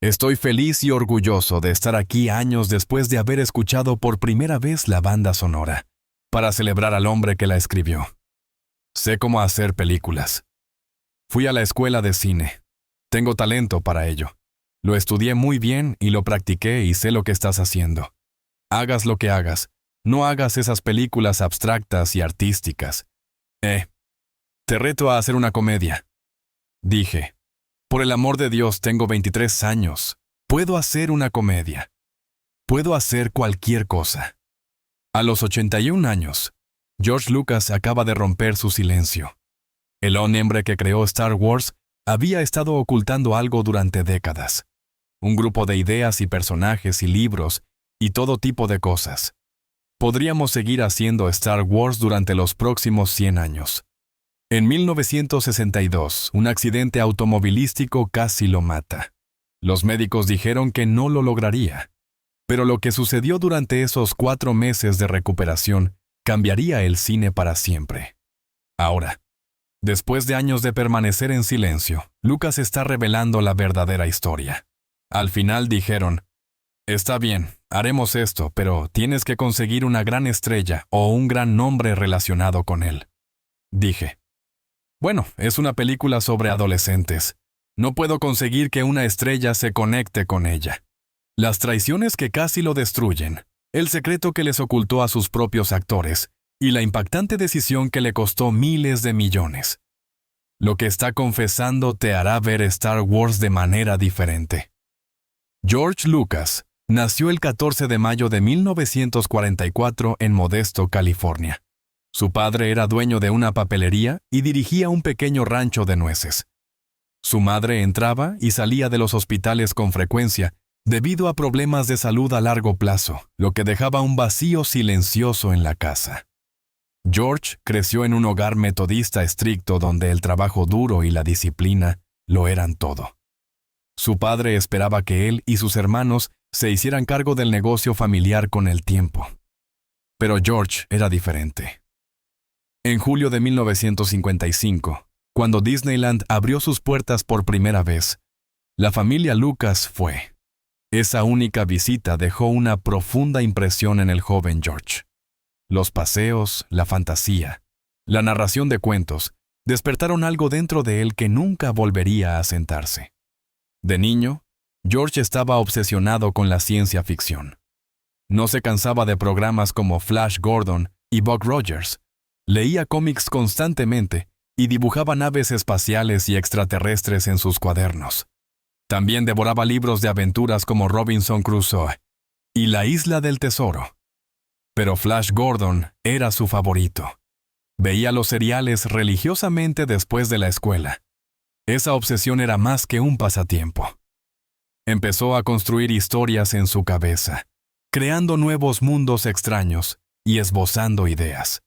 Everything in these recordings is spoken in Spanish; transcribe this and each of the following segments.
Estoy feliz y orgulloso de estar aquí años después de haber escuchado por primera vez la banda sonora, para celebrar al hombre que la escribió. Sé cómo hacer películas. Fui a la escuela de cine. Tengo talento para ello. Lo estudié muy bien y lo practiqué y sé lo que estás haciendo. Hagas lo que hagas, no hagas esas películas abstractas y artísticas. Te reto a hacer una comedia. Dije, por el amor de Dios, tengo 23 años. Puedo hacer una comedia. Puedo hacer cualquier cosa. A los 81 años, George Lucas acaba de romper su silencio. El hombre que creó Star Wars había estado ocultando algo durante décadas. Un grupo de ideas y personajes y libros y todo tipo de cosas. Podríamos seguir haciendo Star Wars durante los próximos 100 años. En 1962, un accidente automovilístico casi lo mata. Los médicos dijeron que no lo lograría. Pero lo que sucedió durante esos 4 meses de recuperación cambiaría el cine para siempre. Ahora, después de años de permanecer en silencio, Lucas está revelando la verdadera historia. Al final dijeron, está bien, haremos esto, pero tienes que conseguir una gran estrella o un gran nombre relacionado con él. Dije, bueno, es una película sobre adolescentes. No puedo conseguir que una estrella se conecte con ella. Las traiciones que casi lo destruyen, el secreto que les ocultó a sus propios actores y la impactante decisión que le costó miles de millones. Lo que está confesando te hará ver Star Wars de manera diferente. George Lucas nació el 14 de mayo de 1944 en Modesto, California. Su padre era dueño de una papelería y dirigía un pequeño rancho de nueces. Su madre entraba y salía de los hospitales con frecuencia debido a problemas de salud a largo plazo, lo que dejaba un vacío silencioso en la casa. George creció en un hogar metodista estricto donde el trabajo duro y la disciplina lo eran todo. Su padre esperaba que él y sus hermanos se hicieran cargo del negocio familiar con el tiempo. Pero George era diferente. En julio de 1955, cuando Disneyland abrió sus puertas por primera vez, la familia Lucas fue. Esa única visita dejó una profunda impresión en el joven George. Los paseos, la fantasía, la narración de cuentos, despertaron algo dentro de él que nunca volvería a sentarse. De niño, George estaba obsesionado con la ciencia ficción. No se cansaba de programas como Flash Gordon y Buck Rogers. Leía cómics constantemente y dibujaba naves espaciales y extraterrestres en sus cuadernos. También devoraba libros de aventuras como Robinson Crusoe y La Isla del Tesoro. Pero Flash Gordon era su favorito. Veía los seriales religiosamente después de la escuela. Esa obsesión era más que un pasatiempo. Empezó a construir historias en su cabeza, creando nuevos mundos extraños y esbozando ideas.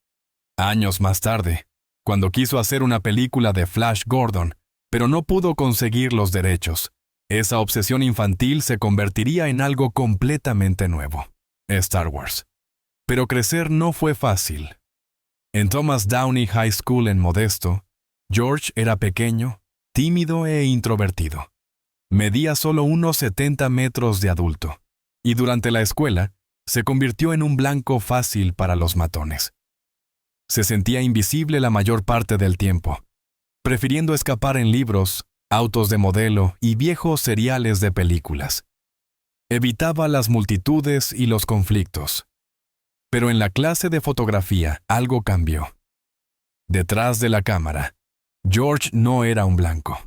Años más tarde, cuando quiso hacer una película de Flash Gordon, pero no pudo conseguir los derechos, esa obsesión infantil se convertiría en algo completamente nuevo, Star Wars. Pero crecer no fue fácil. En Thomas Downey High School en Modesto, George era pequeño, tímido e introvertido. Medía solo unos 70 metros de adulto, y durante la escuela se convirtió en un blanco fácil para los matones. Se sentía invisible la mayor parte del tiempo, prefiriendo escapar en libros, autos de modelo y viejos seriales de películas. Evitaba las multitudes y los conflictos. Pero en la clase de fotografía algo cambió. Detrás de la cámara, George no era un blanco.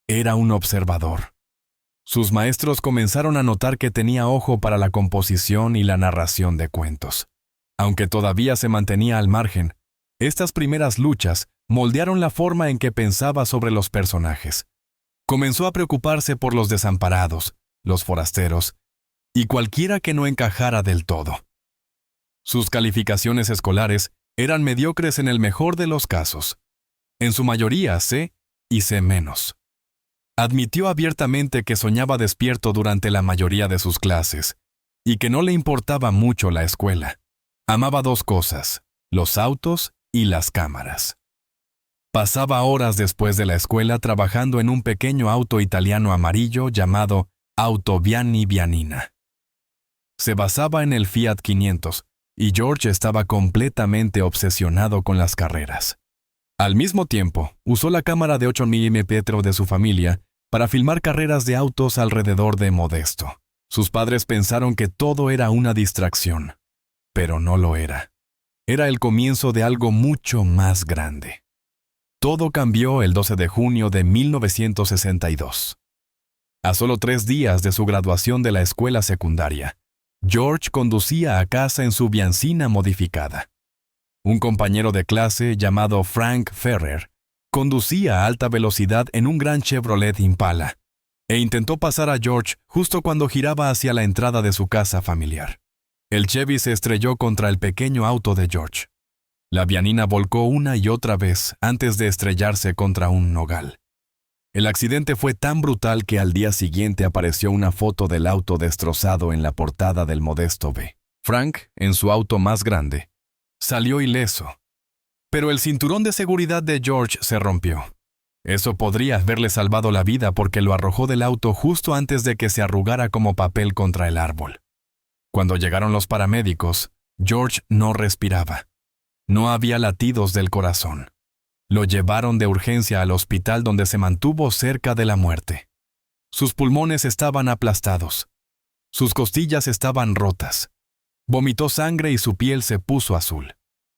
Era un observador. Sus maestros comenzaron a notar que tenía ojo para la composición y la narración de cuentos. Aunque todavía se mantenía al margen, estas primeras luchas moldearon la forma en que pensaba sobre los personajes. Comenzó a preocuparse por los desamparados, los forasteros, y cualquiera que no encajara del todo. Sus calificaciones escolares eran mediocres en el mejor de los casos. En su mayoría C y C-. Admitió abiertamente que soñaba despierto durante la mayoría de sus clases, y que no le importaba mucho la escuela. Amaba 2 cosas, los autos y las cámaras. Pasaba horas después de la escuela trabajando en un pequeño auto italiano amarillo llamado Auto Viani Vianina. Se basaba en el Fiat 500 y George estaba completamente obsesionado con las carreras. Al mismo tiempo, usó la cámara de 8 mm de su familia para filmar carreras de autos alrededor de Modesto. Sus padres pensaron que todo era una distracción, pero no lo era. Era el comienzo de algo mucho más grande. Todo cambió el 12 de junio de 1962. A solo 3 días de su graduación de la escuela secundaria, George conducía a casa en su Biancina modificada. Un compañero de clase llamado Frank Ferrer conducía a alta velocidad en un gran Chevrolet Impala e intentó pasar a George justo cuando giraba hacia la entrada de su casa familiar. El Chevy se estrelló contra el pequeño auto de George. La Bianina volcó una y otra vez antes de estrellarse contra un nogal. El accidente fue tan brutal que al día siguiente apareció una foto del auto destrozado en la portada del Modesto B. Frank, en su auto más grande, salió ileso. Pero el cinturón de seguridad de George se rompió. Eso podría haberle salvado la vida porque lo arrojó del auto justo antes de que se arrugara como papel contra el árbol. Cuando llegaron los paramédicos, George no respiraba. No había latidos del corazón. Lo llevaron de urgencia al hospital donde se mantuvo cerca de la muerte. Sus pulmones estaban aplastados. Sus costillas estaban rotas. Vomitó sangre y su piel se puso azul.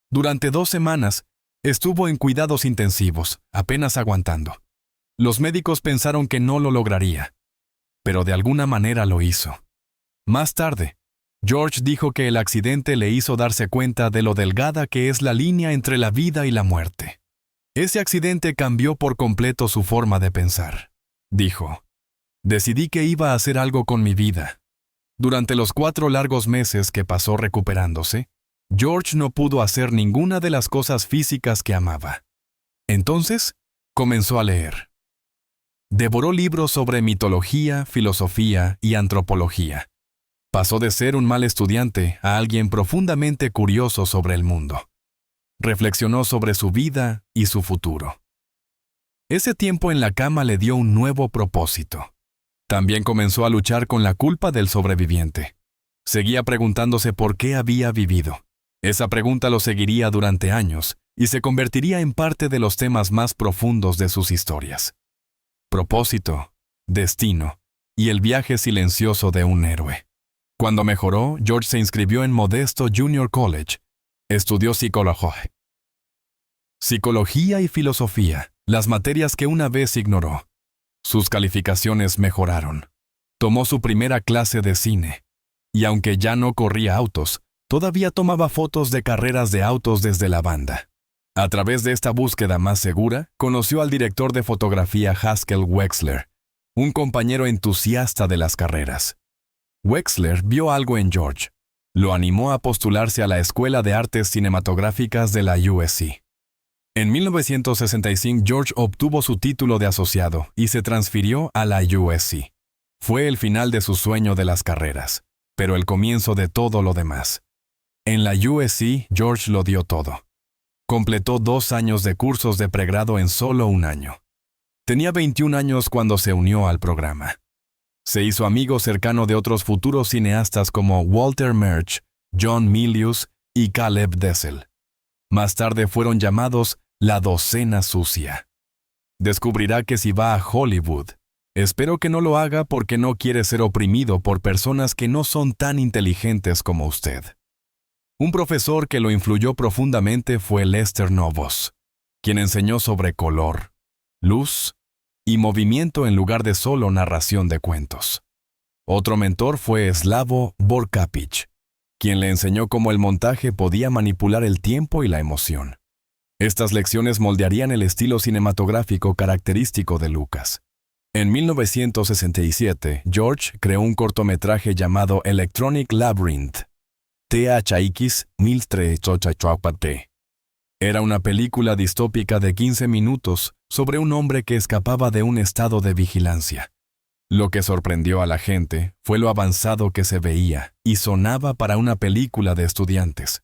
Durante 2 semanas, estuvo en cuidados intensivos, apenas aguantando. Los médicos pensaron que no lo lograría, pero de alguna manera lo hizo. Más tarde, George dijo que el accidente le hizo darse cuenta de lo delgada que es la línea entre la vida y la muerte. Ese accidente cambió por completo su forma de pensar. Dijo, decidí que iba a hacer algo con mi vida. Durante los 4 largos meses que pasó recuperándose, George no pudo hacer ninguna de las cosas físicas que amaba. Entonces, comenzó a leer. Devoró libros sobre mitología, filosofía y antropología. Pasó de ser un mal estudiante a alguien profundamente curioso sobre el mundo. Reflexionó sobre su vida y su futuro. Ese tiempo en la cama le dio un nuevo propósito. También comenzó a luchar con la culpa del sobreviviente. Seguía preguntándose por qué había vivido. Esa pregunta lo seguiría durante años y se convertiría en parte de los temas más profundos de sus historias. Propósito, destino y el viaje silencioso de un héroe. Cuando mejoró, George se inscribió en Modesto Junior College. Estudió psicología y filosofía, las materias que una vez ignoró. Sus calificaciones mejoraron. Tomó su primera clase de cine. Y aunque ya no corría autos, todavía tomaba fotos de carreras de autos desde la banda. A través de esta búsqueda más segura, conoció al director de fotografía Haskell Wexler, un compañero entusiasta de las carreras. Wexler vio algo en George. Lo animó a postularse a la Escuela de Artes Cinematográficas de la USC. En 1965, George obtuvo su título de asociado y se transfirió a la USC. Fue el final de su sueño de las carreras, pero el comienzo de todo lo demás. En la USC, George lo dio todo. Completó 2 años de cursos de pregrado en solo 1 año. Tenía 21 años cuando se unió al programa. Se hizo amigo cercano de otros futuros cineastas como Walter Murch, John Milius y Caleb Dessel. Más tarde fueron llamados la docena sucia. Descubrirá que si va a Hollywood, espero que no lo haga porque no quiere ser oprimido por personas que no son tan inteligentes como usted. Un profesor que lo influyó profundamente fue Lester Novos, quien enseñó sobre color, luz y movimiento en lugar de solo narración de cuentos. Otro mentor fue Slavo Borkapic, quien le enseñó cómo el montaje podía manipular el tiempo y la emoción. Estas lecciones moldearían el estilo cinematográfico característico de Lucas. En 1967, George creó un cortometraje llamado Electronic Labyrinth. Era una película distópica de 15 minutos sobre un hombre que escapaba de un estado de vigilancia. Lo que sorprendió a la gente fue lo avanzado que se veía y sonaba para una película de estudiantes.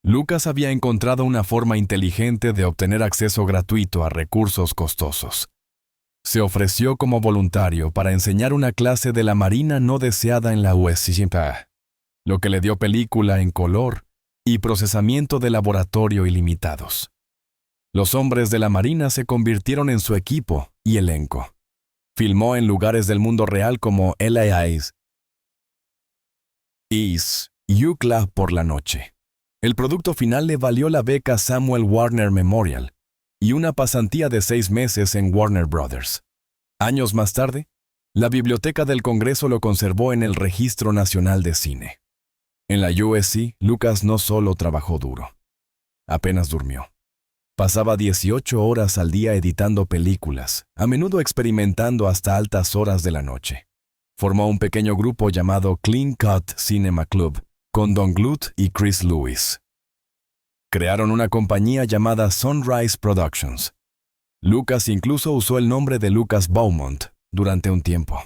Lucas había encontrado una forma inteligente de obtener acceso gratuito a recursos costosos. Se ofreció como voluntario para enseñar una clase de la Marina no deseada en la USCPA, lo que le dio película en color y procesamiento de laboratorio ilimitados. Los hombres de la Marina se convirtieron en su equipo y elenco. Filmó en lugares del mundo real como LAIS y UCLA por la noche. El producto final le valió la beca Samuel Warner Memorial y una pasantía de 6 meses en Warner Brothers. Años más tarde, la Biblioteca del Congreso lo conservó en el Registro Nacional de Cine. En la USC, Lucas no solo trabajó duro, apenas durmió. Pasaba 18 horas al día editando películas, a menudo experimentando hasta altas horas de la noche. Formó un pequeño grupo llamado Clean Cut Cinema Club, con Don Bluth y Chris Lewis. Crearon una compañía llamada Sunrise Productions. Lucas incluso usó el nombre de Lucas Beaumont durante un tiempo.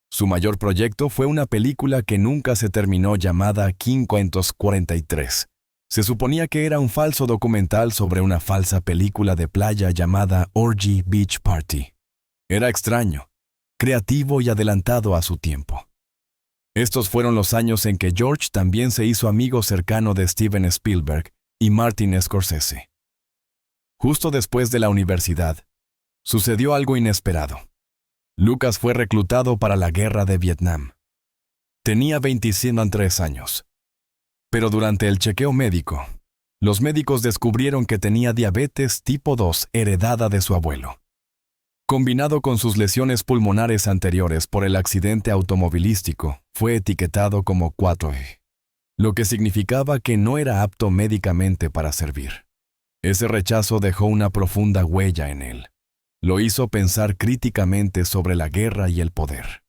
Su mayor proyecto fue una película que nunca se terminó llamada 543. Se suponía que era un falso documental sobre una falsa película de playa llamada Orgy Beach Party. Era extraño, creativo y adelantado a su tiempo. Estos fueron los años en que George también se hizo amigo cercano de Steven Spielberg y Martin Scorsese. Justo después de la universidad, sucedió algo inesperado. Lucas fue reclutado para la guerra de Vietnam. Tenía 23 años. Pero durante el chequeo médico, los médicos descubrieron que tenía diabetes tipo 2 heredada de su abuelo. Combinado con sus lesiones pulmonares anteriores por el accidente automovilístico, fue etiquetado como 4E, lo que significaba que no era apto médicamente para servir. Ese rechazo dejó una profunda huella en él. Lo hizo pensar críticamente sobre la guerra y el poder.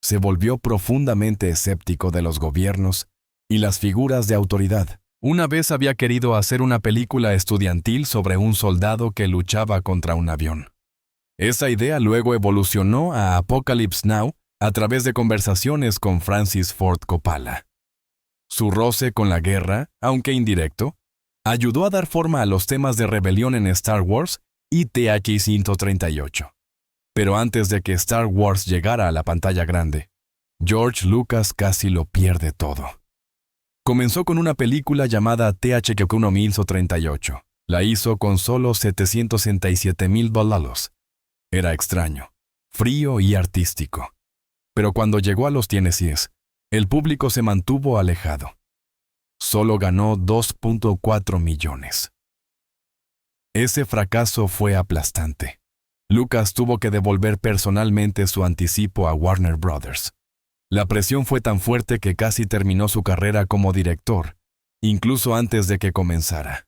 Se volvió profundamente escéptico de los gobiernos y las figuras de autoridad. Una vez había querido hacer una película estudiantil sobre un soldado que luchaba contra un avión. Esa idea luego evolucionó a Apocalypse Now a través de conversaciones con Francis Ford Coppola. Su roce con la guerra, aunque indirecto, ayudó a dar forma a los temas de rebelión en Star Wars y TH-138. Pero antes de que Star Wars llegara a la pantalla grande, George Lucas casi lo pierde todo. Comenzó con una película llamada TH-138. La hizo con solo $767,000. Era extraño, frío y artístico. Pero cuando llegó a los Tennessees, el público se mantuvo alejado. Solo ganó 2.4 millones. Ese fracaso fue aplastante. Lucas tuvo que devolver personalmente su anticipo a Warner Brothers. La presión fue tan fuerte que casi terminó su carrera como director, incluso antes de que comenzara.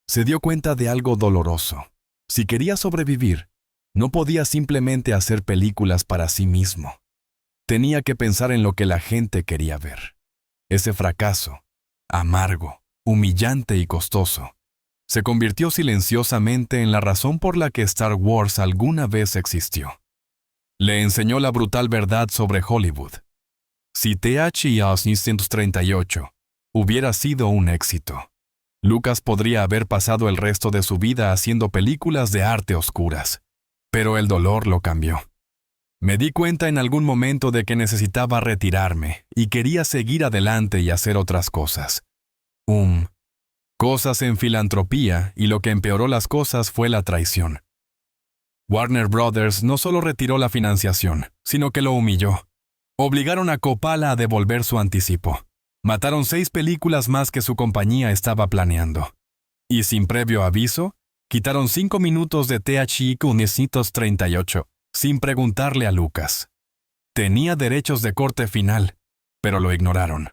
Se dio cuenta de algo doloroso. Si quería sobrevivir, no podía simplemente hacer películas para sí mismo. Tenía que pensar en lo que la gente quería ver. Ese fracaso, amargo, humillante y costoso, se convirtió silenciosamente en la razón por la que Star Wars alguna vez existió. Le enseñó la brutal verdad sobre Hollywood. Si TH-138 hubiera sido un éxito, Lucas podría haber pasado el resto de su vida haciendo películas de arte oscuras. Pero el dolor lo cambió. Me di cuenta en algún momento de que necesitaba retirarme y quería seguir adelante y hacer otras cosas. Cosas en filantropía, y lo que empeoró las cosas fue la traición. Warner Brothers no solo retiró la financiación, sino que lo humilló. Obligaron a Coppola a devolver su anticipo. Mataron 6 películas más que su compañía estaba planeando. Y sin previo aviso, quitaron 5 minutos de TH-138, sin preguntarle a Lucas. Tenía derechos de corte final, pero lo ignoraron.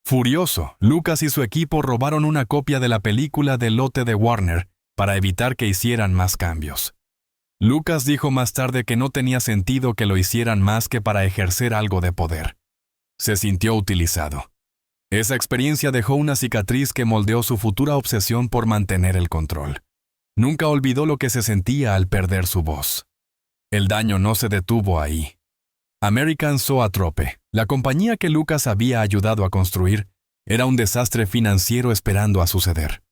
Furioso, Lucas y su equipo robaron una copia de la película del lote de Warner para evitar que hicieran más cambios. Lucas dijo más tarde que no tenía sentido que lo hicieran más que para ejercer algo de poder. Se sintió utilizado. Esa experiencia dejó una cicatriz que moldeó su futura obsesión por mantener el control. Nunca olvidó lo que se sentía al perder su voz. El daño no se detuvo ahí. American Zoetrope, la compañía que Lucas había ayudado a construir, era un desastre financiero esperando a suceder.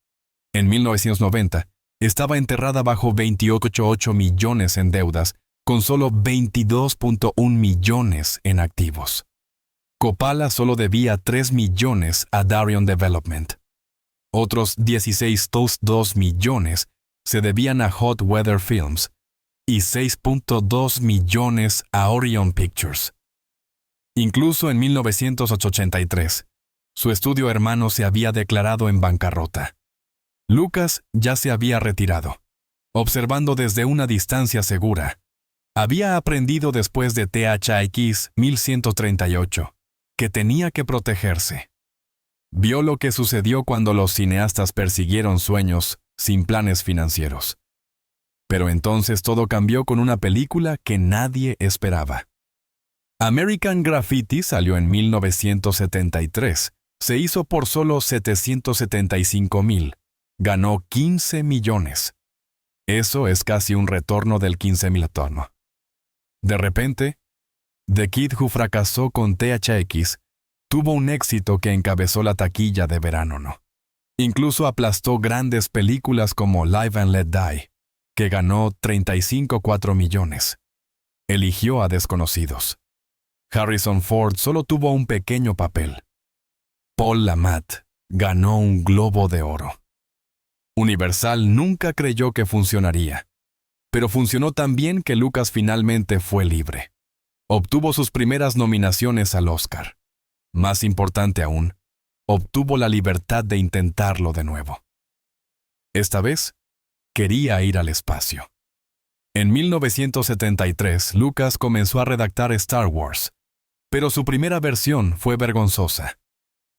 En 1990, estaba enterrada bajo 28.8 millones en deudas, con solo 22.1 millones en activos. Coppola solo debía 3 millones a Darion Development. Otros 16.2 millones se debían a Hot Weather Films y 6.2 millones a Orion Pictures. Incluso en 1983, su estudio hermano se había declarado en bancarrota. Lucas ya se había retirado, observando desde una distancia segura. Había aprendido después de THX 1138 que tenía que protegerse. Vio lo que sucedió cuando los cineastas persiguieron sueños sin planes financieros. Pero entonces todo cambió con una película que nadie esperaba. American Graffiti salió en 1973. Se hizo por solo $775,000. Ganó 15 millones. Eso es casi un retorno del 15,000 tono. De repente, The Kid Who fracasó con THX tuvo un éxito que encabezó la taquilla de verano, ¿no? Incluso aplastó grandes películas como Live and Let Die, que ganó 35.4 millones. Eligió a desconocidos. Harrison Ford solo tuvo un pequeño papel. Paul Giamatti ganó un Globo de Oro. Universal nunca creyó que funcionaría, pero funcionó tan bien que Lucas finalmente fue libre. Obtuvo sus primeras nominaciones al Oscar. Más importante aún, obtuvo la libertad de intentarlo de nuevo. Esta vez, quería ir al espacio. En 1973, Lucas comenzó a redactar Star Wars, pero su primera versión fue vergonzosa.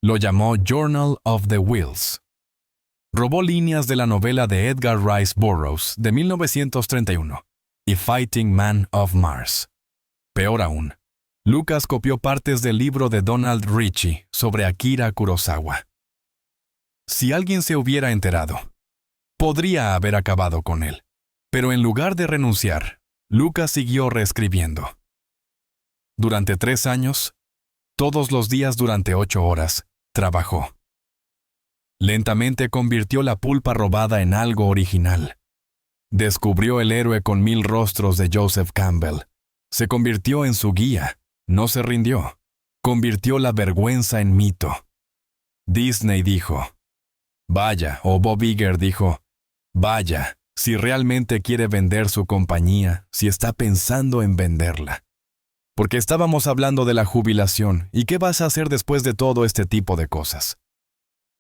Lo llamó Journal of the Whills. Robó líneas de la novela de Edgar Rice Burroughs de 1931 y Fighting Man of Mars. Peor aún, Lucas copió partes del libro de Donald Ritchie sobre Akira Kurosawa. Si alguien se hubiera enterado, podría haber acabado con él. Pero en lugar de renunciar, Lucas siguió reescribiendo. Durante 3 años, todos los días durante 8 horas, trabajó. Lentamente convirtió la pulpa robada en algo original. Descubrió el héroe con 1000 rostros de Joseph Campbell. Se convirtió en su guía. No se rindió. Convirtió la vergüenza en mito. Disney dijo, vaya, o Bob Iger dijo, vaya, si realmente quiere vender su compañía, si está pensando en venderla. Porque estábamos hablando de la jubilación, ¿y qué vas a hacer después de todo este tipo de cosas?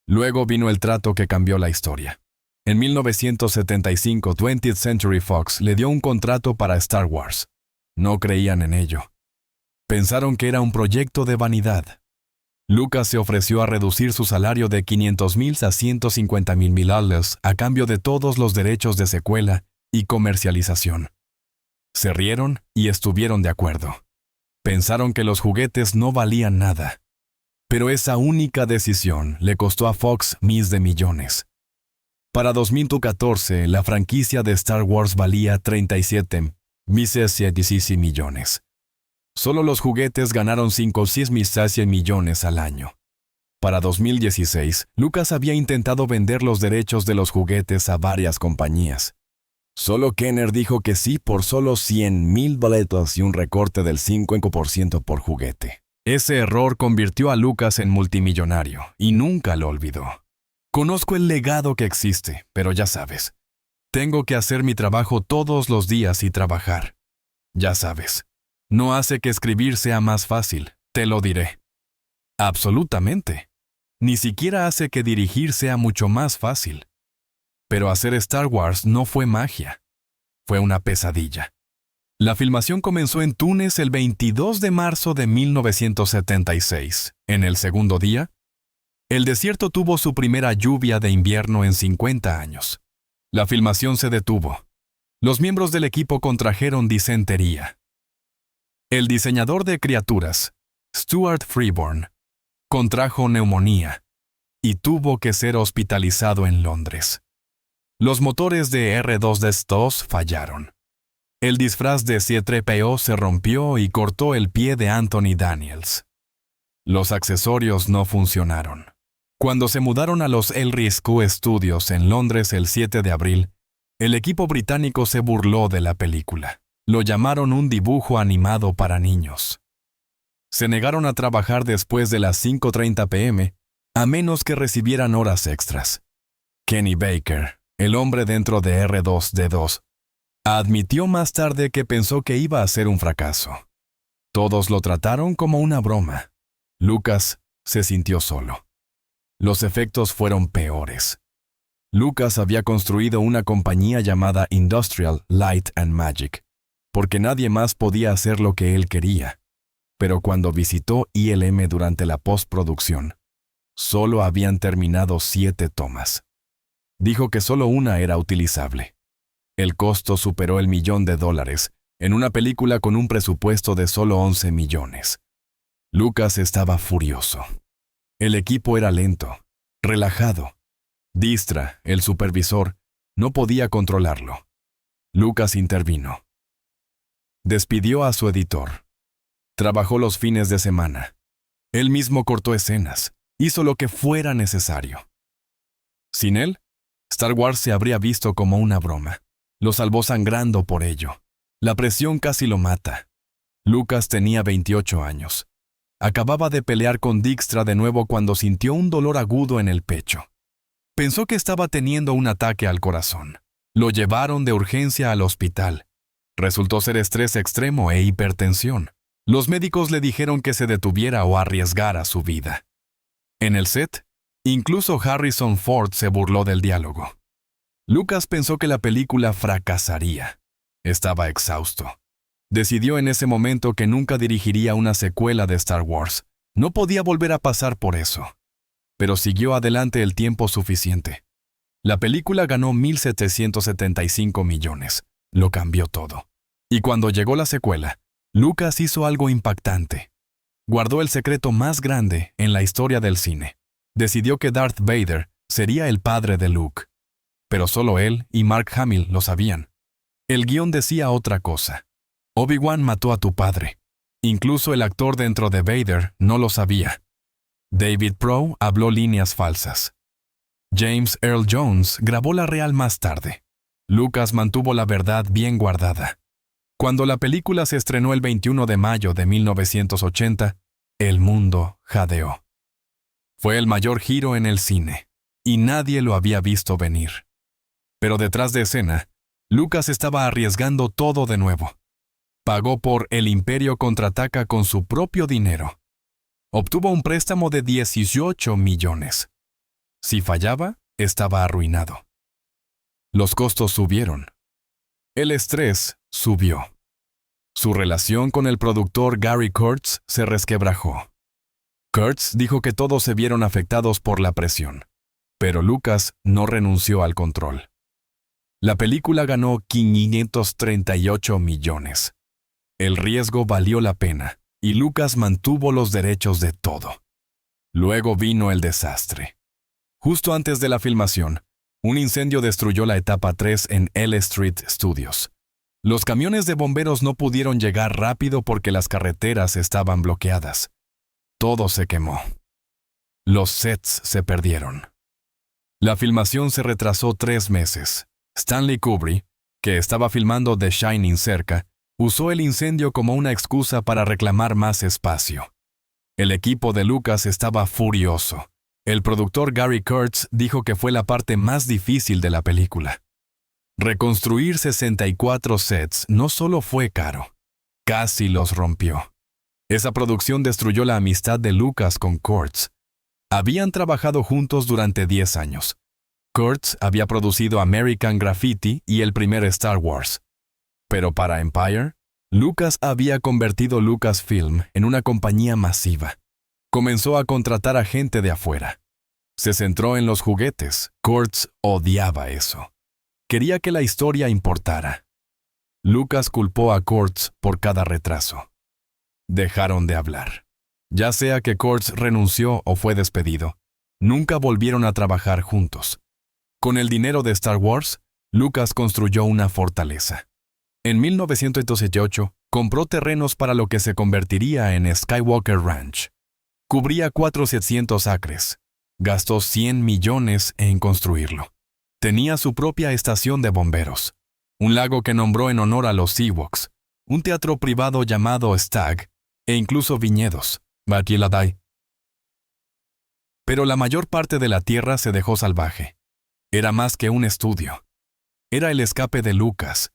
Luego vino el trato que cambió la historia. En 1975, 20th Century Fox le dio un contrato para Star Wars. No creían en ello. Pensaron que era un proyecto de vanidad. Lucas se ofreció a reducir su salario de $500,000 a $150,000 a cambio de todos los derechos de secuela y comercialización. Se rieron y estuvieron de acuerdo. Pensaron que los juguetes no valían nada. Pero esa única decisión le costó a Fox miles de millones. Para 2014, la franquicia de Star Wars valía 37,16 millones. Solo los juguetes ganaron 5,6 millones al año. Para 2016, Lucas había intentado vender los derechos de los juguetes a varias compañías. Solo Kenner dijo que sí por solo 100,000 boletos y un recorte del 5% por juguete. Ese error convirtió a Lucas en multimillonario y nunca lo olvidó. Conozco el legado que existe, pero ya sabes, tengo que hacer mi trabajo todos los días y trabajar. Ya sabes, no hace que escribir sea más fácil, te lo diré. Absolutamente. Ni siquiera hace que dirigir sea mucho más fácil. Pero hacer Star Wars no fue magia. Fue una pesadilla. La filmación comenzó en Túnez el 22 de marzo de 1976. En el segundo día, el desierto tuvo su primera lluvia de invierno en 50 años. La filmación se detuvo. Los miembros del equipo contrajeron disentería. El diseñador de criaturas, Stuart Freeborn, contrajo neumonía y tuvo que ser hospitalizado en Londres. Los motores de R2D2 fallaron. El disfraz de C-3PO se rompió y cortó el pie de Anthony Daniels. Los accesorios no funcionaron. Cuando se mudaron a los El Risco Studios en Londres el 7 de abril, El equipo británico se burló de la película. Lo llamaron un dibujo animado para niños. Se negaron a trabajar después de las 5:30 p.m., a menos que recibieran horas extras. Kenny Baker, el hombre dentro de R2D2, admitió más tarde que pensó que iba a ser un fracaso. Todos lo trataron como una broma. Lucas se sintió solo. Los efectos fueron peores. Lucas había construido una compañía llamada Industrial Light and Magic, porque nadie más podía hacer lo que él quería. Pero cuando visitó ILM durante la postproducción, solo habían terminado 7 tomas. Dijo que solo una era utilizable. El costo superó el $1.000.000 en una película con un presupuesto de solo 11 millones. Lucas estaba furioso. El equipo era lento, relajado. Dijkstra, el supervisor, no podía controlarlo. Lucas intervino. Despidió a su editor. Trabajó los fines de semana. Él mismo cortó escenas. Hizo lo que fuera necesario. Sin él, Star Wars se habría visto como una broma. Lo salvó sangrando por ello. La presión casi lo mata. Lucas tenía 28 años. Acababa de pelear con Dijkstra de nuevo cuando sintió un dolor agudo en el pecho. Pensó que estaba teniendo un ataque al corazón. Lo llevaron de urgencia al hospital. Resultó ser estrés extremo e hipertensión. Los médicos le dijeron que se detuviera o arriesgara su vida. En el set, incluso Harrison Ford se burló del diálogo. Lucas pensó que la película fracasaría. Estaba exhausto. Decidió en ese momento que nunca dirigiría una secuela de Star Wars. No podía volver a pasar por eso. Pero siguió adelante el tiempo suficiente. La película ganó $1.775 millones. Lo cambió todo. Y cuando llegó la secuela, Lucas hizo algo impactante. Guardó el secreto más grande en la historia del cine. Decidió que Darth Vader sería el padre de Luke. Pero solo él y Mark Hamill lo sabían. El guión decía otra cosa. Obi-Wan mató a tu padre. Incluso el actor dentro de Vader no lo sabía. David Prow habló líneas falsas. James Earl Jones grabó la real más tarde. Lucas mantuvo la verdad bien guardada. Cuando la película se estrenó el 21 de mayo de 1980, el mundo jadeó. Fue el mayor giro en el cine, y nadie lo había visto venir. Pero detrás de escena, Lucas estaba arriesgando todo de nuevo. Pagó por El Imperio Contraataca con su propio dinero. Obtuvo un préstamo de 18 millones. Si fallaba, estaba arruinado. Los costos subieron. El estrés subió. Su relación con el productor Gary Kurtz se resquebrajó. Kurtz dijo que todos se vieron afectados por la presión, pero Lucas no renunció al control. La película ganó 538 millones. El riesgo valió la pena, y Lucas mantuvo los derechos de todo. Luego vino el desastre. Justo antes de la filmación, un incendio destruyó la etapa 3 en L Street Studios. Los camiones de bomberos no pudieron llegar rápido porque las carreteras estaban bloqueadas. Todo se quemó. Los sets se perdieron. La filmación se retrasó 3 meses. Stanley Kubrick, que estaba filmando The Shining cerca, usó el incendio como una excusa para reclamar más espacio. El equipo de Lucas estaba furioso. El productor Gary Kurtz dijo que fue la parte más difícil de la película. Reconstruir 64 sets no solo fue caro, casi los rompió. Esa producción destruyó la amistad de Lucas con Kurtz. Habían trabajado juntos durante 10 años. Kurtz había producido American Graffiti y el primer Star Wars. Pero para Empire, Lucas había convertido Lucasfilm en una compañía masiva. Comenzó a contratar a gente de afuera. Se centró en los juguetes. Kurtz odiaba eso. Quería que la historia importara. Lucas culpó a Kurtz por cada retraso. Dejaron de hablar. Ya sea que Kurtz renunció o fue despedido, nunca volvieron a trabajar juntos. Con el dinero de Star Wars, Lucas construyó una fortaleza. En 1978, compró terrenos para lo que se convertiría en Skywalker Ranch. Cubría 400 acres. Gastó $100 millones en construirlo. Tenía su propia estación de bomberos, un lago que nombró en honor a los Ewoks, un teatro privado llamado Stag, e incluso viñedos, Baquiladai. Pero la mayor parte de la tierra se dejó salvaje. Era más que un estudio. Era el escape de Lucas.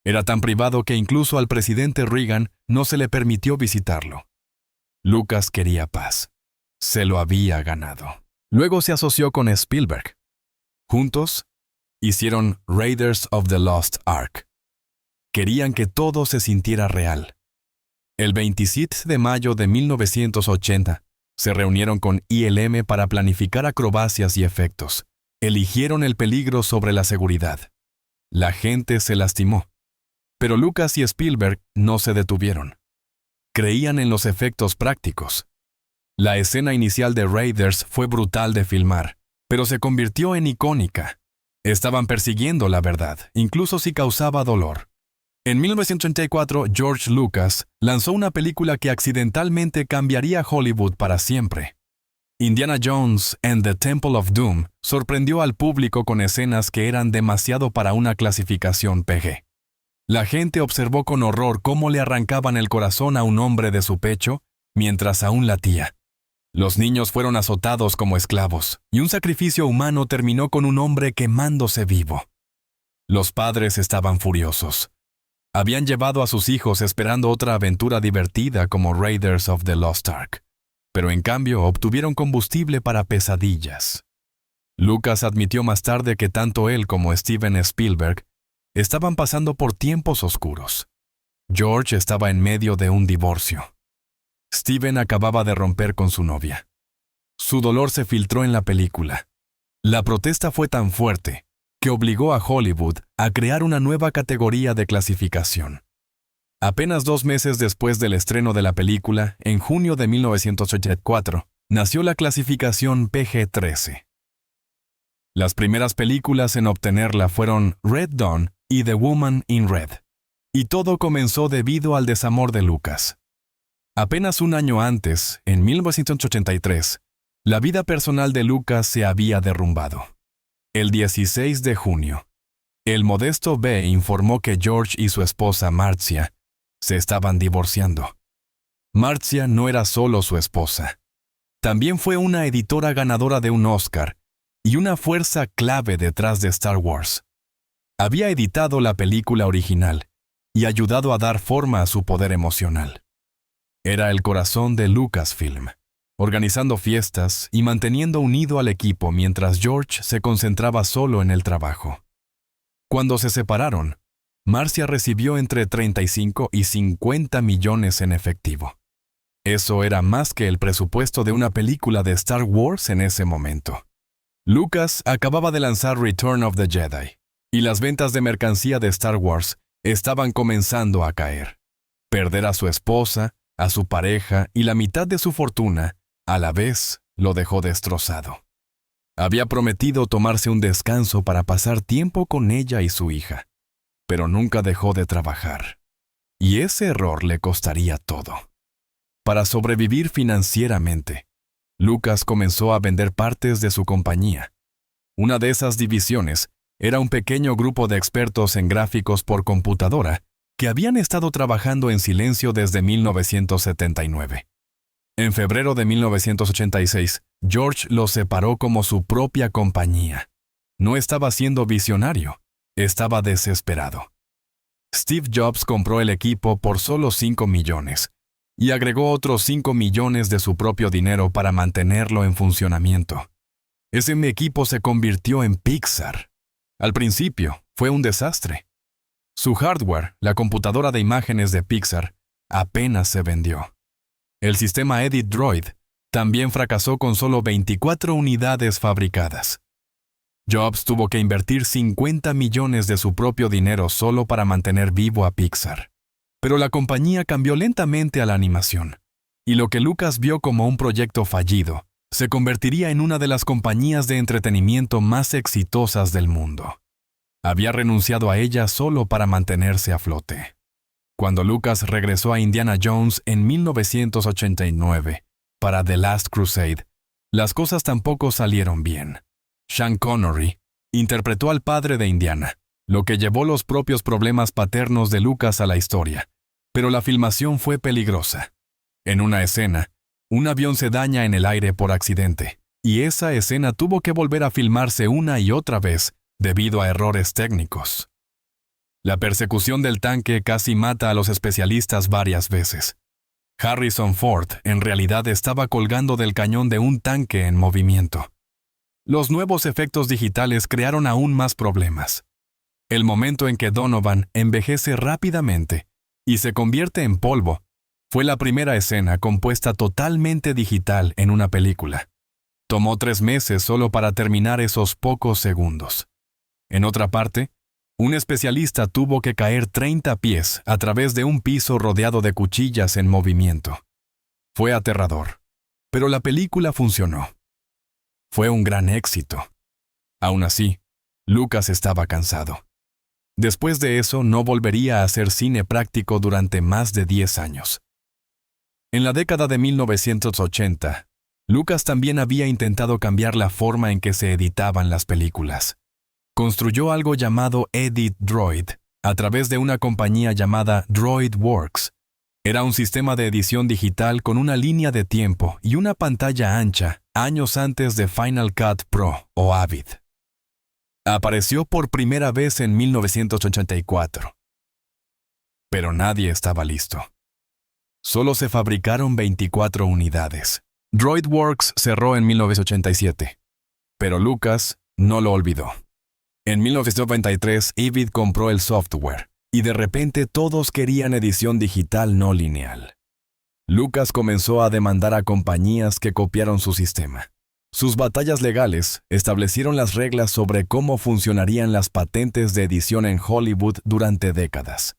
Era tan privado que incluso al presidente Reagan no se le permitió visitarlo. Lucas quería paz. Se lo había ganado. Luego se asoció con Spielberg. Juntos, hicieron Raiders of the Lost Ark. Querían que todo se sintiera real. El 27 de mayo de 1980, se reunieron con ILM para planificar acrobacias y efectos. Eligieron el peligro sobre la seguridad. La gente se lastimó. Pero Lucas y Spielberg no se detuvieron. Creían en los efectos prácticos. La escena inicial de Raiders fue brutal de filmar, pero se convirtió en icónica. Estaban persiguiendo la verdad, incluso si causaba dolor. En 1984, George Lucas lanzó una película que accidentalmente cambiaría Hollywood para siempre. Indiana Jones and the Temple of Doom sorprendió al público con escenas que eran demasiado para una clasificación PG. La gente observó con horror cómo le arrancaban el corazón a un hombre de su pecho mientras aún latía. Los niños fueron azotados como esclavos, y un sacrificio humano terminó con un hombre quemándose vivo. Los padres estaban furiosos. Habían llevado a sus hijos esperando otra aventura divertida como Raiders of the Lost Ark, pero en cambio obtuvieron combustible para pesadillas. Lucas admitió más tarde que tanto él como Steven Spielberg estaban pasando por tiempos oscuros. George estaba en medio de un divorcio. Steven acababa de romper con su novia. Su dolor se filtró en la película. La protesta fue tan fuerte que obligó a Hollywood a crear una nueva categoría de clasificación. Apenas 2 meses después del estreno de la película, en junio de 1984, nació la clasificación PG-13. Las primeras películas en obtenerla fueron Red Dawn y The Woman in Red. Y todo comenzó debido al desamor de Lucas. Apenas un año antes, en 1983, la vida personal de Lucas se había derrumbado. El 16 de junio, el modesto B informó que George y su esposa Marcia se estaban divorciando. Marcia no era solo su esposa. También fue una editora ganadora de un Oscar y una fuerza clave detrás de Star Wars. Había editado la película original y ayudado a dar forma a su poder emocional. Era el corazón de Lucasfilm, organizando fiestas y manteniendo unido al equipo mientras George se concentraba solo en el trabajo. Cuando se separaron, Marcia recibió entre 35 y 50 millones en efectivo. Eso era más que el presupuesto de una película de Star Wars en ese momento. Lucas acababa de lanzar Return of the Jedi, y las ventas de mercancía de Star Wars estaban comenzando a caer. Perder a su esposa, a su pareja y la mitad de su fortuna, a la vez, lo dejó destrozado. Había prometido tomarse un descanso para pasar tiempo con ella y su hija, pero nunca dejó de trabajar. Y ese error le costaría todo. Para sobrevivir financieramente, Lucas comenzó a vender partes de su compañía. Una de esas divisiones era un pequeño grupo de expertos en gráficos por computadora que habían estado trabajando en silencio desde 1979. En febrero de 1986, George los separó como su propia compañía. No estaba siendo visionario, estaba desesperado. Steve Jobs compró el equipo por solo 5 millones y agregó otros 5 millones de su propio dinero para mantenerlo en funcionamiento. Ese equipo se convirtió en Pixar. Al principio, fue un desastre. Su hardware, la computadora de imágenes de Pixar, apenas se vendió. El sistema Edit Droid también fracasó con solo 24 unidades fabricadas. Jobs tuvo que invertir 50 millones de su propio dinero solo para mantener vivo a Pixar. Pero la compañía cambió lentamente a la animación, y lo que Lucas vio como un proyecto fallido se convertiría en una de las compañías de entretenimiento más exitosas del mundo. Había renunciado a ella solo para mantenerse a flote. Cuando Lucas regresó a Indiana Jones en 1989 para The Last Crusade, las cosas tampoco salieron bien. Sean Connery interpretó al padre de Indiana, lo que llevó los propios problemas paternos de Lucas a la historia. Pero la filmación fue peligrosa. En una escena, un avión se daña en el aire por accidente, y esa escena tuvo que volver a filmarse una y otra vez debido a errores técnicos. La persecución del tanque casi mata a los especialistas varias veces. Harrison Ford en realidad estaba colgando del cañón de un tanque en movimiento. Los nuevos efectos digitales crearon aún más problemas. El momento en que Donovan envejece rápidamente y se convierte en polvo fue la primera escena compuesta totalmente digital en una película. Tomó 3 meses solo para terminar esos pocos segundos. En otra parte, un especialista tuvo que caer 30 pies a través de un piso rodeado de cuchillas en movimiento. Fue aterrador, pero la película funcionó. Fue un gran éxito. Aún así, Lucas estaba cansado. Después de eso, no volvería a hacer cine práctico durante más de 10 años. En la década de 1980, Lucas también había intentado cambiar la forma en que se editaban las películas. Construyó algo llamado Edit Droid a través de una compañía llamada DroidWorks. Era un sistema de edición digital con una línea de tiempo y una pantalla ancha años antes de Final Cut Pro o Avid. Apareció por primera vez en 1984. Pero nadie estaba listo. Solo se fabricaron 24 unidades. DroidWorks cerró en 1987, pero Lucas no lo olvidó. En 1993, Avid compró el software, y de repente todos querían edición digital no lineal. Lucas comenzó a demandar a compañías que copiaron su sistema. Sus batallas legales establecieron las reglas sobre cómo funcionarían las patentes de edición en Hollywood durante décadas,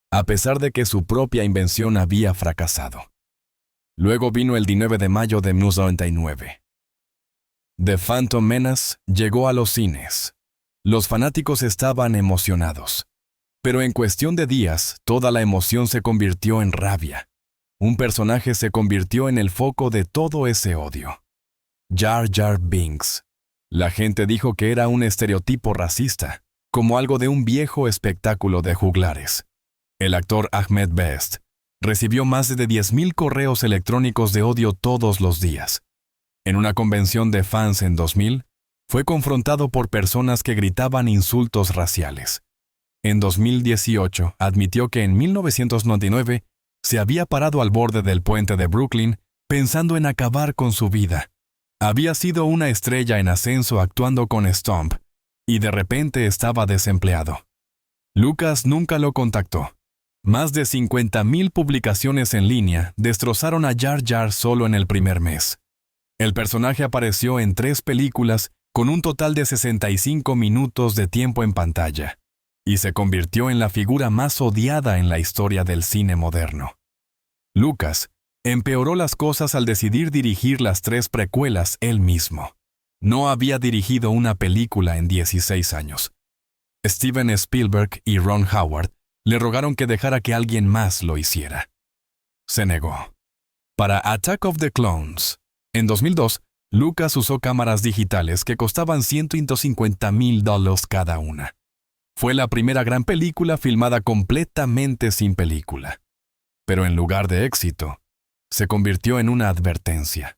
a pesar de que su propia invención había fracasado. Luego vino el 19 de mayo de 1999. The Phantom Menace llegó a los cines. Los fanáticos estaban emocionados. Pero en cuestión de días, toda la emoción se convirtió en rabia. Un personaje se convirtió en el foco de todo ese odio. Jar Jar Binks. La gente dijo que era un estereotipo racista, como algo de un viejo espectáculo de juglares. El actor Ahmed Best recibió más de 10,000 correos electrónicos de odio todos los días. En una convención de fans en 2000, fue confrontado por personas que gritaban insultos raciales. En 2018, admitió que en 1999 se había parado al borde del puente de Brooklyn pensando en acabar con su vida. Había sido una estrella en ascenso actuando con Stomp, y de repente estaba desempleado. Lucas nunca lo contactó. Más de 50,000 publicaciones en línea destrozaron a Jar Jar solo en el primer mes. El personaje apareció en 3 películas con un total de 65 minutos de tiempo en pantalla, y se convirtió en la figura más odiada en la historia del cine moderno. Lucas empeoró las cosas al decidir dirigir las 3 precuelas él mismo. No había dirigido una película en 16 años. Steven Spielberg y Ron Howard le rogaron que dejara que alguien más lo hiciera. Se negó. Para Attack of the Clones, en 2002, Lucas usó cámaras digitales que costaban $150,000 cada una. Fue la primera gran película filmada completamente sin película. Pero en lugar de éxito, se convirtió en una advertencia.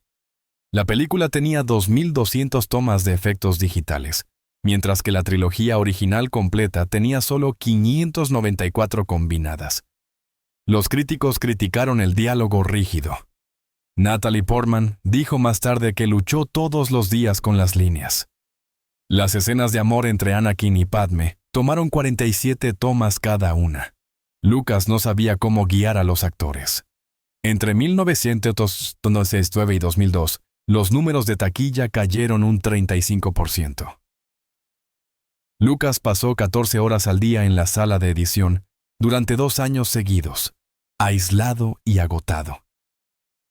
La película tenía 2,200 tomas de efectos digitales, mientras que la trilogía original completa tenía solo 594 combinadas. Los críticos criticaron el diálogo rígido. Natalie Portman dijo más tarde que luchó todos los días con las líneas. Las escenas de amor entre Anakin y Padme tomaron 47 tomas cada una. Lucas no sabía cómo guiar a los actores. Entre 1999 y 2002, los números de taquilla cayeron un 35%. Lucas pasó 14 horas al día en la sala de edición durante 2 años seguidos, aislado y agotado.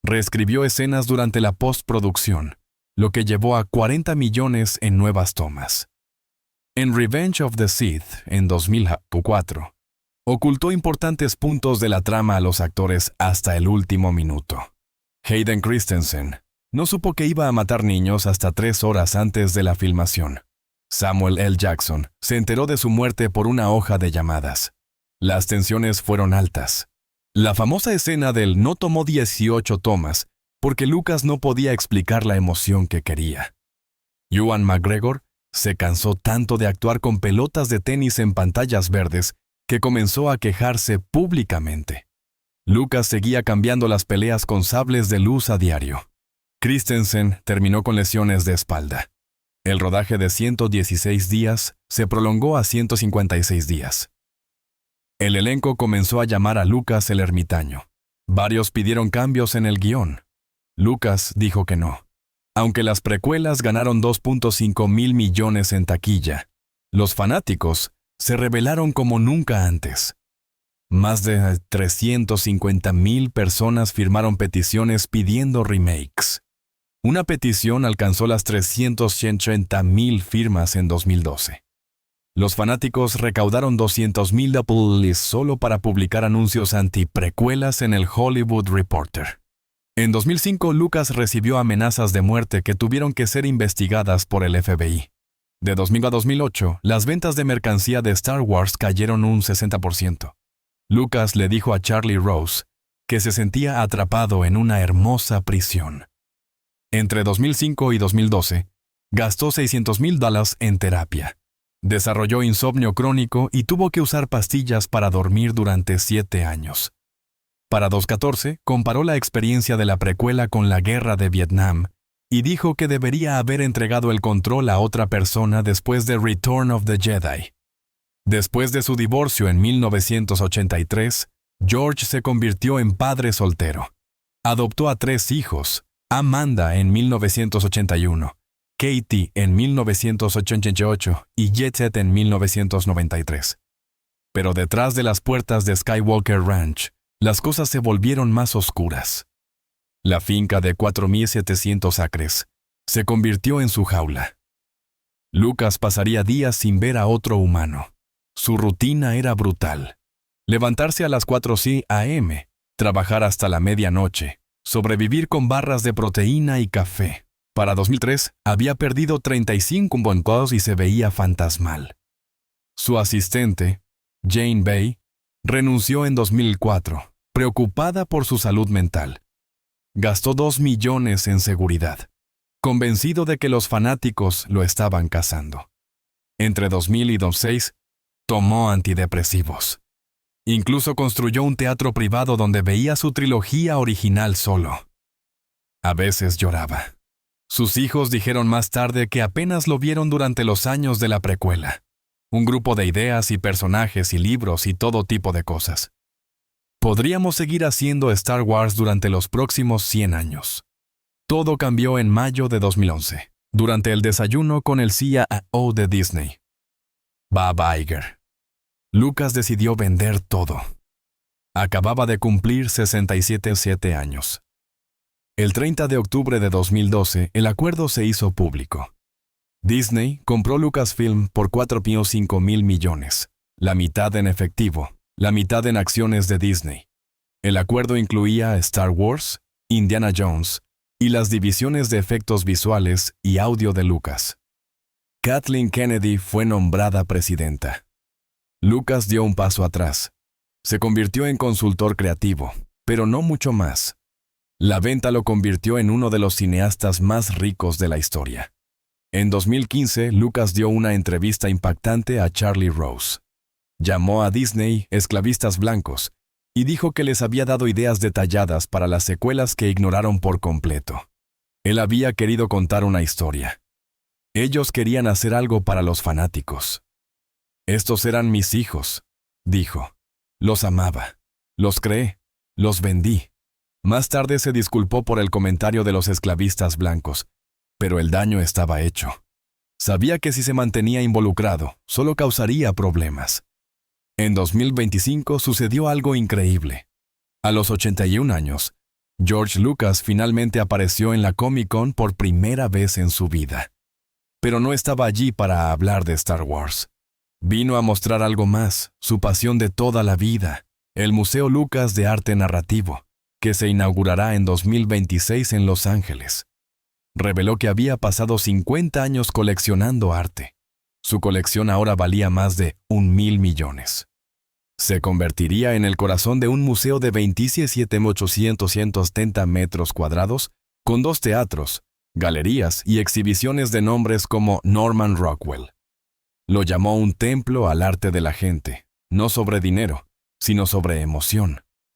Reescribió escenas durante la postproducción, lo que llevó a 40 millones en nuevas tomas. En Revenge of the Sith, en 2004, ocultó importantes puntos de la trama a los actores hasta el último minuto. Hayden Christensen no supo que iba a matar niños hasta 3 horas antes de la filmación. Samuel L. Jackson se enteró de su muerte por una hoja de llamadas. Las tensiones fueron altas. La famosa escena del no tomó 18 tomas porque Lucas no podía explicar la emoción que quería. Ewan McGregor se cansó tanto de actuar con pelotas de tenis en pantallas verdes que comenzó a quejarse públicamente. Lucas seguía cambiando las peleas con sables de luz a diario. Christensen terminó con lesiones de espalda. El rodaje de 116 días se prolongó a 156 días. El elenco comenzó a llamar a Lucas el ermitaño. Varios pidieron cambios en el guión. Lucas dijo que no. Aunque las precuelas ganaron 2.5 mil millones en taquilla, los fanáticos se rebelaron como nunca antes. Más de 350,000 personas firmaron peticiones pidiendo remakes. Una petición alcanzó las 380,000 firmas en 2012. Los fanáticos recaudaron 200,000 $, solo para publicar anuncios anti-precuelas en el Hollywood Reporter. En 2005, Lucas recibió amenazas de muerte que tuvieron que ser investigadas por el FBI. De 2000 a 2008, las ventas de mercancía de Star Wars cayeron un 60%. Lucas le dijo a Charlie Rose que se sentía atrapado en una hermosa prisión. Entre 2005 y 2012, gastó $600,000 en terapia. Desarrolló insomnio crónico y tuvo que usar pastillas para dormir durante 7 años. Para 2014, comparó la experiencia de la precuela con la guerra de Vietnam y dijo que debería haber entregado el control a otra persona después de Return of the Jedi. Después de su divorcio en 1983, George se convirtió en padre soltero. Adoptó a 3 hijos, Amanda en 1981, Katie en 1988 y Jet en 1993. Pero detrás de las puertas de Skywalker Ranch, las cosas se volvieron más oscuras. La finca de 4,700 acres se convirtió en su jaula. Lucas pasaría días sin ver a otro humano. Su rutina era brutal. Levantarse a las 4 a.m., trabajar hasta la medianoche, sobrevivir con barras de proteína y café. Para 2003, había perdido 35 kilos y se veía fantasmal. Su asistente, Jane Bay, renunció en 2004, preocupada por su salud mental. Gastó $2 millones en seguridad, convencido de que los fanáticos lo estaban cazando. Entre 2000 y 2006, tomó antidepresivos. Incluso construyó un teatro privado donde veía su trilogía original solo. A veces lloraba. Sus hijos dijeron más tarde que apenas lo vieron durante los años de la precuela. Un grupo de ideas y personajes y libros y todo tipo de cosas. Podríamos seguir haciendo Star Wars durante los próximos 100 años. Todo cambió en mayo de 2011, durante el desayuno con el CIO de Disney, Bob Iger. Lucas decidió vender todo. Acababa de cumplir 67 años. El 30 de octubre de 2012, el acuerdo se hizo público. Disney compró Lucasfilm por $4.5 mil millones, la mitad en efectivo, la mitad en acciones de Disney. El acuerdo incluía Star Wars, Indiana Jones y las divisiones de efectos visuales y audio de Lucas. Kathleen Kennedy fue nombrada presidenta. Lucas dio un paso atrás. Se convirtió en consultor creativo, pero no mucho más. La venta lo convirtió en uno de los cineastas más ricos de la historia. En 2015, Lucas dio una entrevista impactante a Charlie Rose. Llamó a Disney esclavistas blancos y dijo que les había dado ideas detalladas para las secuelas que ignoraron por completo. Él había querido contar una historia. Ellos querían hacer algo para los fanáticos. Estos eran mis hijos, dijo. Los amaba. Los creé. Los vendí. Más tarde se disculpó por el comentario de los esclavistas blancos, pero el daño estaba hecho. Sabía que si se mantenía involucrado, solo causaría problemas. En 2025 sucedió algo increíble. A los 81 años, George Lucas finalmente apareció en la Comic-Con por primera vez en su vida. Pero no estaba allí para hablar de Star Wars. Vino a mostrar algo más, su pasión de toda la vida, el Museo Lucas de Arte Narrativo, que se inaugurará en 2026 en Los Ángeles. Reveló que había pasado 50 años coleccionando arte. Su colección ahora valía más de 1.000 millones. Se convertiría en el corazón de un museo de 27.870 metros cuadrados, con 2 teatros, galerías y exhibiciones de nombres como Norman Rockwell. Lo llamó un templo al arte de la gente, no sobre dinero, sino sobre emoción.